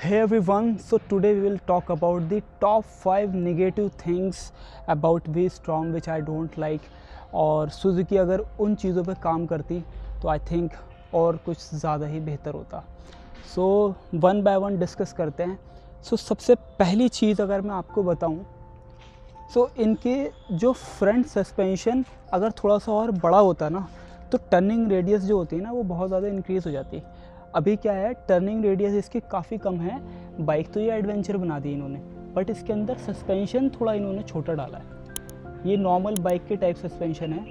Hey everyone, so today we will talk about the top 5 negative things about V-Strom which I don't like। और Suzuki अगर उन चीज़ों पे काम करती तो आई थिंक और कुछ ज़्यादा ही बेहतर होता। So one by one discuss करते हैं। सो सबसे पहली चीज़ अगर मैं आपको बताऊं, सो इनके जो फ्रंट सस्पेंशन अगर थोड़ा सा और बड़ा होता ना तो टर्निंग रेडियस जो होती है ना वो बहुत ज़्यादा इंक्रीज़ हो जाती। अभी क्या है, टर्निंग रेडियस इसकी काफ़ी कम है। बाइक तो ये एडवेंचर बना दी इन्होंने, बट इसके अंदर सस्पेंशन थोड़ा इन्होंने छोटा डाला है। ये नॉर्मल बाइक के टाइप सस्पेंशन है।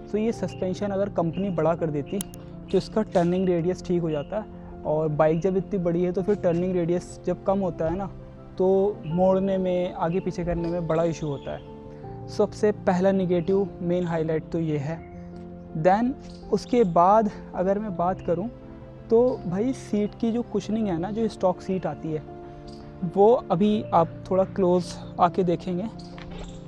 सो ये सस्पेंशन अगर कंपनी बड़ा कर देती तो इसका टर्निंग रेडियस ठीक हो जाता। और बाइक जब इतनी बड़ी है तो फिर टर्निंग रेडियस जब कम होता है ना तो मोड़ने में, आगे पीछे करने में बड़ा इशू होता है। सबसे पहला निगेटिव मेन हाईलाइट तो ये है। देन उसके बाद अगर मैं बात करूं तो भाई सीट की जो कुशनिंग है ना, जो स्टॉक सीट आती है वो अभी आप थोड़ा क्लोज आके देखेंगे।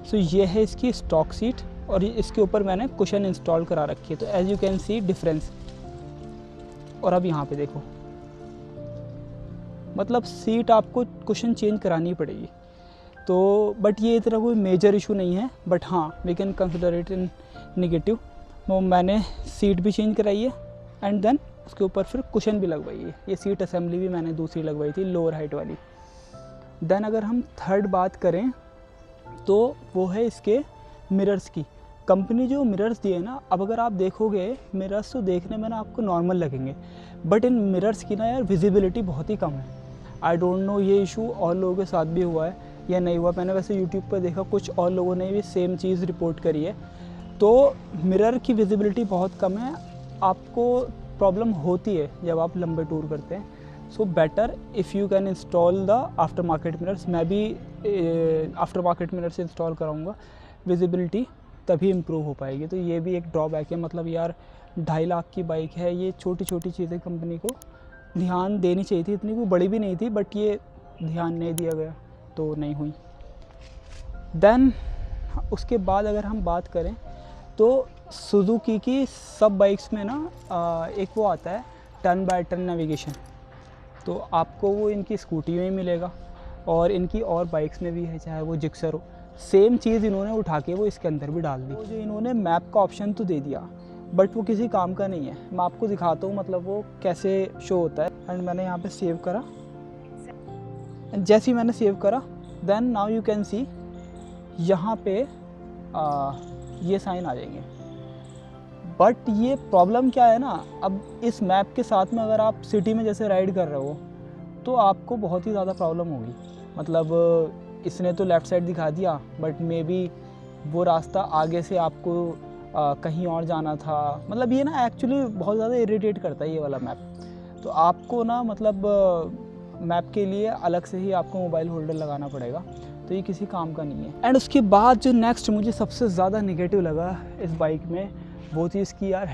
सो ये है इसकी स्टॉक सीट और इसके ऊपर मैंने कुशन इंस्टॉल करा रखी है। तो as you can see difference. और अब यहाँ पे देखो, मतलब सीट आपको कुशन चेंज करानी पड़ेगी। तो बट ये इतना कोई मेजर इशू नहीं है, बट हाँ we can consider it in negative. वो मैंने सीट भी चेंज कराई है एंड देन उसके ऊपर फिर कुशन भी लगवाई है। ये सीट असेंबली भी मैंने दूसरी लगवाई थी, लोअर हाइट वाली। देन अगर हम थर्ड बात करें तो वो है इसके मिरर्स की। कंपनी जो मिरर्स दिए ना, अब अगर आप देखोगे मिरर्स तो देखने में ना आपको नॉर्मल लगेंगे, बट इन मिरर्स की ना यार विजिबिलिटी बहुत ही कम है। आई डोंट नो ये इशू और लोगों के साथ भी हुआ है या नहीं हुआ। मैंने वैसे यूट्यूब पर देखा, कुछ और लोगों ने भी सेम चीज़ रिपोर्ट करी है। तो मिरर की विजिबिलिटी बहुत कम है, आपको प्रॉब्लम होती है जब आप लंबे टूर करते हैं। So better if you can install the after market mirrors. मैं भी आफ्टर मार्केट मिरर्स इंस्टॉल कराऊंगा, विजिबिलिटी तभी इम्प्रूव हो पाएगी। तो ये भी एक ड्रॉबैक है। मतलब यार 2.5 लाख की बाइक है, ये छोटी छोटी चीज़ें कंपनी को ध्यान देनी चाहिए थी। इतनी कोई बड़ी भी नहीं थी, बट ये ध्यान नहीं दिया गया तो नहीं हुई। देन उसके बाद अगर हम बात करें तो सुजुकी की सब बाइक्स में ना एक वो आता है टर्न बाय टर्न नेविगेशन। तो आपको वो इनकी स्कूटी में ही मिलेगा और इनकी और बाइक्स में भी है, चाहे वो जिक्सर हो। सेम चीज़ इन्होंने उठा के वो इसके अंदर भी डाल दी। तो जो इन्होंने मैप का ऑप्शन तो दे दिया, बट वो किसी काम का नहीं है। मैं आपको दिखाता हूँ मतलब वो कैसे शो होता है। एंड मैंने यहाँ पे सेव करा, जैसे ही मैंने सेव करा then now you can see यहाँ पे ये साइन आ जाएंगे। बट ये प्रॉब्लम क्या है ना, अब इस मैप के साथ में अगर आप सिटी में जैसे राइड कर रहे हो तो आपको बहुत ही ज़्यादा प्रॉब्लम होगी। मतलब इसने तो लेफ़्ट साइड दिखा दिया, बट मे बी वो रास्ता आगे से आपको कहीं और जाना था। मतलब ये ना एक्चुअली बहुत ज़्यादा इरिटेट करता है ये वाला मैप। तो आपको ना मतलब मैप के लिए अलग से ही आपको मोबाइल होल्डर लगाना पड़ेगा, तो ये किसी काम का नहीं है। एंड उसके बाद जो नेक्स्ट मुझे सबसे ज़्यादा नेगेटिव लगा इस बाइक में, वो चीज़ की यार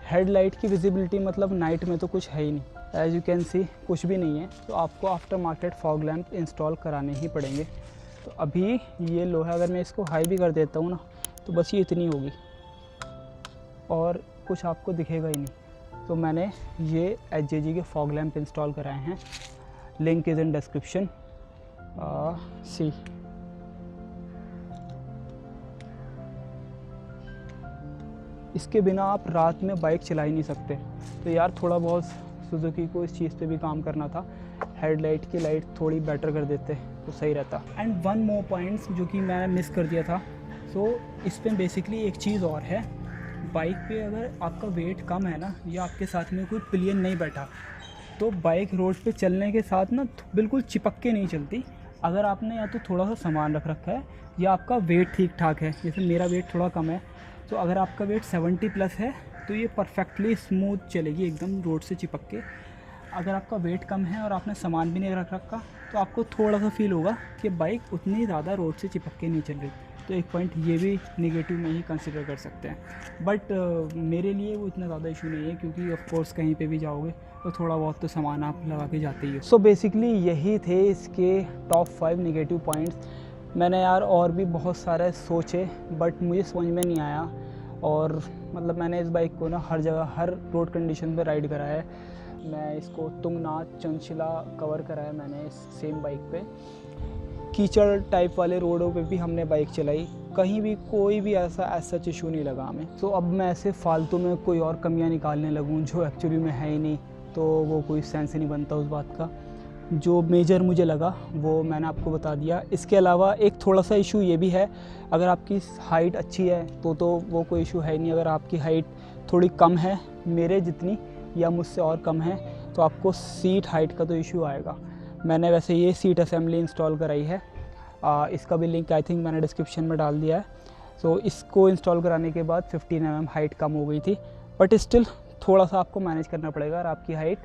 हेडलाइट की विजिबिलिटी। मतलब नाइट में तो कुछ है ही नहीं, एज यू कैन सी कुछ भी नहीं है। तो आपको after market fog lamp install कराने ही पड़ेंगे। तो अभी ये लो है, अगर मैं इसको हाई भी कर देता हूँ ना तो बस ये इतनी होगी और कुछ आपको दिखेगा ही नहीं। तो मैंने ये HJG के फॉग लैंप इंस्टॉल कराए हैं, लिंक इज़ इन डिस्क्रिप्शन। सी इसके बिना आप रात में बाइक चला ही नहीं सकते। तो यार थोड़ा बहुत सुजुकी को इस चीज़ पे भी काम करना था, हेडलाइट की लाइट थोड़ी बेटर कर देते तो सही रहता। एंड वन मोर पॉइंट्स जो कि मैंने मिस कर दिया था। सो इस पर बेसिकली एक चीज़ और है, बाइक पे अगर आपका वेट कम है ना या आपके साथ में कोई पिलियन नहीं बैठा तो बाइक रोड पे चलने के साथ ना बिल्कुल चिपक के नहीं चलती। अगर आपने या तो थोड़ा सा सामान रख रखा है या आपका वेट ठीक ठाक है, जैसे मेरा वेट थोड़ा कम है, तो अगर आपका वेट 70 प्लस है तो ये परफेक्टली स्मूथ चलेगी एकदम रोड से चिपक के। अगर आपका वेट कम है और आपने सामान भी नहीं रख रखा तो आपको थोड़ा सा फील होगा कि बाइक उतनी ज़्यादा रोड से चिपक के नहीं चल रही। तो एक पॉइंट ये भी नेगेटिव में ही कंसिडर कर सकते हैं। बट मेरे लिए वो इतना ज़्यादा इशू नहीं है, क्योंकि ऑफ कोर्स कहीं पे भी जाओगे तो थोड़ा बहुत तो सामान आप लगा के जाते ही हो। सो बेसिकली यही थे इसके टॉप 5 नेगेटिव पॉइंट्स। मैंने यार और भी बहुत सारे सोचे, बट मुझे समझ में नहीं आया। और मतलब मैंने इस बाइक को ना हर जगह, हर रोड कंडीशन पे राइड करा है। मैं इसको तुंगनाथ चंचला कवर करा है मैंने सेम बाइक पे। कीचड़ टाइप वाले रोडों पे भी हमने बाइक चलाई, कहीं भी कोई भी ऐसा सच इशू नहीं लगा हमें। तो अब मैं ऐसे फालतू में कोई और कमियां निकालने लगूं जो एक्चुअली में है ही नहीं, तो वो कोई सेंस ही नहीं बनता उस बात का। जो मेजर मुझे लगा वो मैंने आपको बता दिया। इसके अलावा एक थोड़ा सा इशू ये भी है, अगर आपकी हाइट अच्छी है तो वो कोई इशू है ही नहीं। अगर आपकी हाइट थोड़ी कम है मेरे जितनी या मुझसे और कम है तो आपको सीट हाइट का तो इशू आएगा। मैंने वैसे ये सीट असेंबली इंस्टॉल कराई है, इसका भी लिंक आई थिंक मैंने डिस्क्रिप्शन में डाल दिया है। सो इसको इंस्टॉल कराने के बाद 15 mm हाइट कम हो गई थी, बट स्टिल थोड़ा सा आपको मैनेज करना पड़ेगा। अगर आपकी हाइट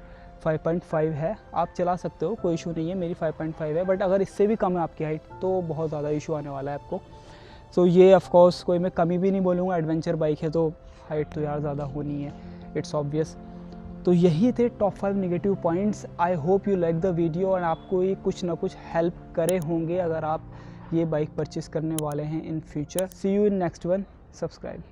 5.5 है आप चला सकते हो, कोई इशू नहीं है। मेरी 5.5 है, बट अगर इससे भी कम है आपकी हाइट तो बहुत ज़्यादा इशू आने वाला है आपको। सो ये ऑफकोर्स कोई मैं कमी भी नहीं बोलूँगा, एडवेंचर बाइक है तो हाइट तो यार ज़्यादा होनी है, इट्स ऑब्वियस। तो यही थे top 5 negative points. I hope you like the video और आपको ये कुछ ना कुछ हेल्प करे होंगे अगर आप ये बाइक परचेस करने वाले हैं in future. See you in next one, subscribe.